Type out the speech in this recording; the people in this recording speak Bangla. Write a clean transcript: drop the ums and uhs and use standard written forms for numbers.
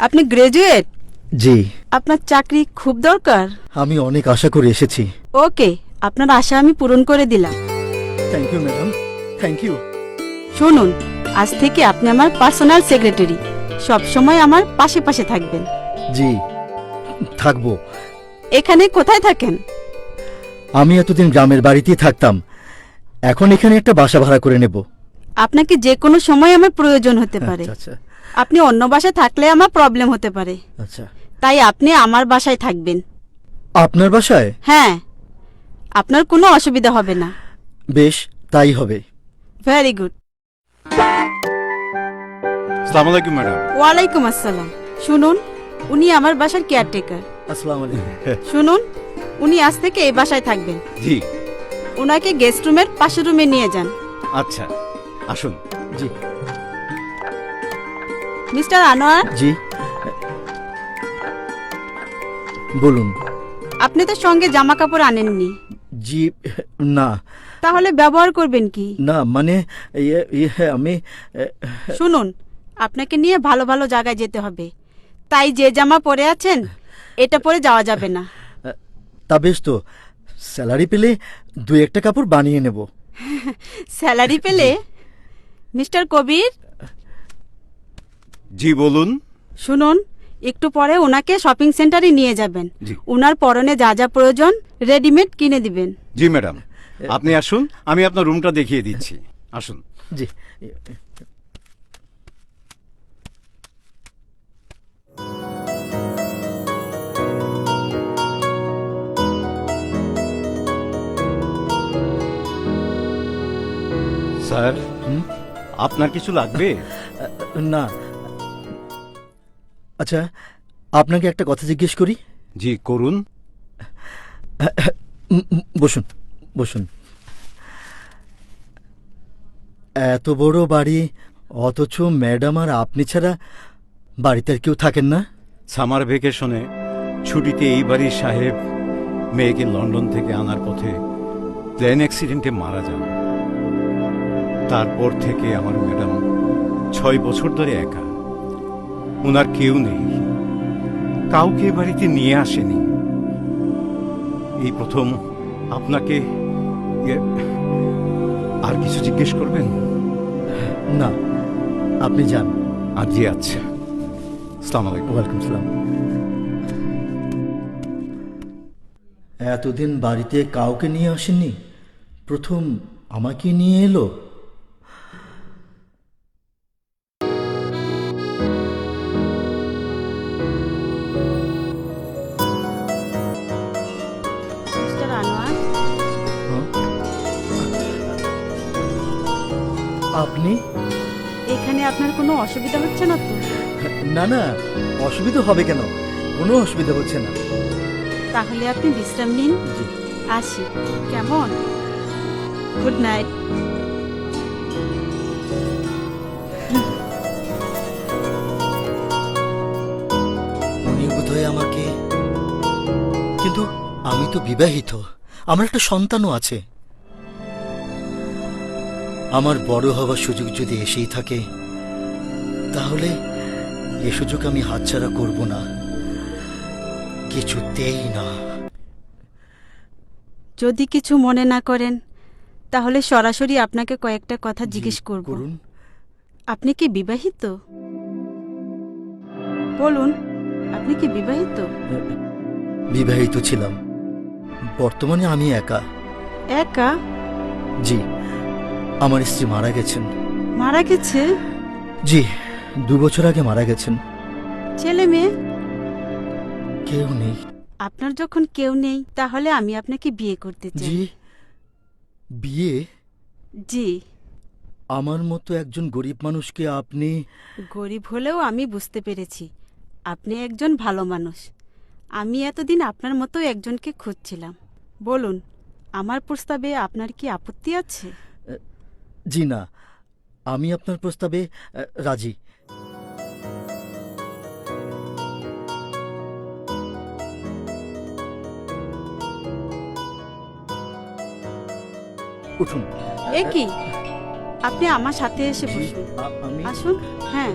আপনি গ্রাজুয়েট? জি, আপনার চাকরি খুব দরকার? আমি অনেক আশা করে এসেছি। ওকে, আপনার আশা আমি পূরণ করে দিলাম। Thank you madam, thank you. শুনুন, আজ থেকে আপনি আমার পার্সোনাল সেক্রেটারি। সব সময় আমার পাশে পাশে থাকবেন। জি, থাকবো। এখানে কোথায় থাকেন? আমি এতদিন গ্রামের বাড়িতেই থাকতাম, এখন এখানে একটা বাসা ভাড়া করে নেব। আপনাকে যে কোনো সময় আমার প্রয়োজন হতে পারে। আচ্ছা আচ্ছা আপনি অন্য বাসায় থাকলে আমার প্রবলেম হতে পারে, আচ্ছা। তাই আপনি আমার বাসায় থাকবেন। আপনার বাসায়? হ্যাঁ, আপনার কোনো অসুবিধা হবে না। বেশ, তাই হবে। Very good. আসসালামু আলাইকুম ম্যাডাম। ওয়ালাইকুম আসসালাম। শুনুন, উনি আমার বাসার কেয়ারটেকার। আসসালামু আলাইকুম। শুনুন, উনি আজ থেকে এই বাসায় থাকবেন। জি, উনাকে গেস্ট রুমের পাশের রুমে নিয়ে যান। আচ্ছা, আসুন। জি মিস্টার আনোয়ার, জি, বলুন। আপনি তো সঙ্গে জামা কাপড় আনেননি, জি, না তাহলে ব্যবহার করবেন কি? না মানে আমি শুনুন, আপনাকে নিয়ে ভালো ভালো জায়গায় যেতে হবে, তাই যে জামা পরে আছেন এটা পরে যাওয়া যাবে না। তা বেশ, তো স্যালারি পেলে দুই একটা কাপড় বানিয়ে নেব। স্যালারি পেলে? মিস্টার কবির, জি বলুন। শুনুন, একটু পরে ওনাকে শপিং সেন্টারে নিয়ে যাবেন। জি। ওনার পরনে যা যা প্রয়োজন রেডিমেড কিনে দিবেন। জি ম্যাডাম, আপনি আসুন, আমি আপনার রুমটা দেখিয়ে দিচ্ছি। আসুন। জি, স্যার, আপনার কিছু লাগবে? না। আচ্ছা, আপনাকে একটা কথা জিজ্ঞেস করি? জি করুন। বসুন বসুন। এত বড় বাড়ি, অথচ ম্যাডাম আর আপনি ছাড়া বাড়িতে আর কেউ থাকেন না? সামার ভেকেশনে ছুটিতে এই বাড়ির সাহেব মেয়েকে লন্ডন থেকে আনার পথে প্লেন অ্যাক্সিডেন্টে মারা যান। তারপর থেকে আমার ম্যাডাম 6 বছর ধরে একা। ওনার কেউ নেই, কাউকে এ বাড়িতে নিয়ে আসেনি। এই প্রথম আপনাকে আর কিছু জিজ্ঞেস করবেন? না, আপনি যান। আর জি, আচ্ছা। আসসালামু আলাইকুম। ওয়ালাইকুম সালাম। এতদিন বাড়িতে কাউকে নিয়ে আসেননি, প্রথম আমাকে নিয়ে এলো। মিস্টার আনোয়ার, আপনি? এখানে আপনার কোনো অসুবিধা হচ্ছে না তো? না না, অসুবিধা হবে কেন? কোনো অসুবিধা হচ্ছে না। তাহলে আপনি বিশ্রাম নিন। জি। আসি কেমন? Good night. উনি বোধহয় আমাকে, কিন্তু আমি তো বিবাহিত, আমার একটা সন্তানও আছে। আমার বড় হওয়ার সুযোগ যদি এসেই থাকে, তাহলে এ সুযোগ আমি হাতছাড়া করব না, কিছুতেই না। যদি কিছু মনে না করেন, তাহলে সরাসরি আপনাকে কয়েকটা কথা জিজ্ঞেস করব। করুন। আপনি কি বিবাহিত? বলুন, আপনি কি বিবাহিত? বিবাহিত ছিলাম, বর্তমানে আমি একা। একা? জি, আমার স্ত্রী মারা গেছেন। মারা গেছে? জি, 2 বছর আগে মারা গেছেন। ছেলে মেয়ে? কেউ নেই। আপনার যখন কেউ নেই, তাহলে আমি আপনাকে বিয়ে করতে চাই। জি, বিয়ে? জি। আমার মতো একজন গরিব মানুষকে আপনি? গরিব হলেও আমি বুঝতে পেরেছি আপনি একজন ভালো মানুষ। আমি এতদিন আপনার মতো একজনকে খুঁজছিলাম। বলুন, আমার প্রস্তাবে আপনার কি আপত্তি আছে? জি না, আমি আপনার প্রস্তাবে রাজি। উঠুন। এ কি, আপনি আমার সাথে এসে বসুন। আমি আসুন। হ্যাঁ।